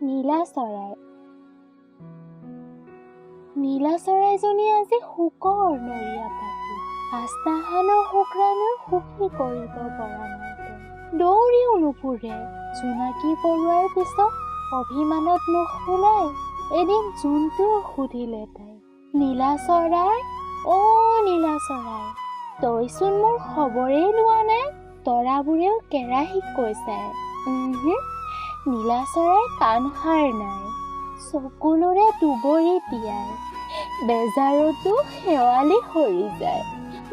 নীলা চৰাই। নীলা চৰাইজনী আজি শোকৰ নৰীয়া পাতি আস্তাহানৰ শুক্ৰাণেও সুখী কৰিব পৰা নাই। দৌৰিও নুফুৰে জোনাকী পৰুৱাৰ পিছত অভিমানত মুখ ফুলাই এদিন জোনটোও সুধিলে তাই, নীলা চৰাই, অ' নীলা চৰাই, তইচোন মোৰ খবৰেই লোৱা নাই। তৰাবোৰেও কেৰাহীক কৈছে। নীলা চৰাই কাণসাৰ নাই, চকুলোৰে দুবৰি তিয়াই, বেজাৰতো শেৱালি সৰি যায়।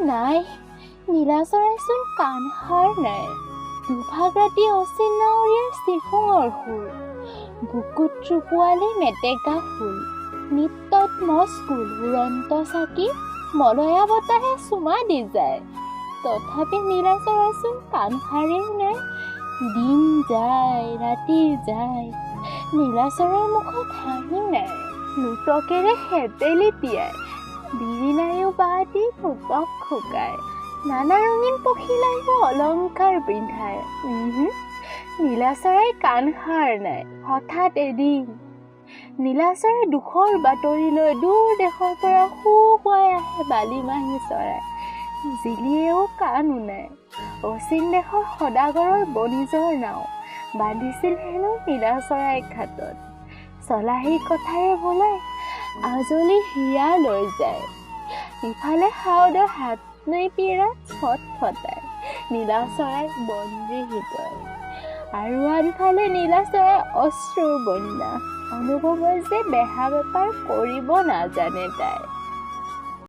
নাই, নীলা চৰাইচোন কাণসাৰ নাই। দুভাগ ৰাতি অচিন নাৱৰীয়াৰ চিফুঙৰ সুৰ, বুকুত টোপোৱালি মেটেকা ফুল, নিত্যত মস্কুল উৰন্ত চাকি, মলয়া বতাহে চুমা দি যায়। তথাপি নীলা চৰাইচোন কাণসাৰেই নাই। দিন যায় ৰাতি যায়, নীলা চৰাইৰ মুখত হাঁহি নাই। লুটকেৰে সেপেলি তিয়াই, বিৰিণায়ো বাহ দি ফুটক শুকায়, নানা ৰঙীন পখিলাইও অলংকাৰ পিন্ধায়। নীলা চৰাই কাণসাৰ নাই। হঠাৎ এদিন নীলা চৰাই দুখৰ বাতৰি লৈ দূৰ দেশৰ পৰা শুকুৱাই আহে বালিমাহী চৰাই। জিলিয়েও কাণ উনাই, অচিন দেশৰ সদাগৰৰ বণিজৰ নাও বান্ধিছিল হেনো নীলা চৰাই ঘাটত। চলাহী কথাৰে বোলাই আজলি হিয়া লৈ যায়, ইফালে হাওদৰ হাত নৈ পিৰা ফটফটাই নীলা চৰাই বন্দী হৃদয়, আৰু আনফালে নীলা চৰাই অশ্ৰুৰ বন্যা। অনুভৱৰ যে বেহা বেপাৰ কৰিব নাজানে তাই।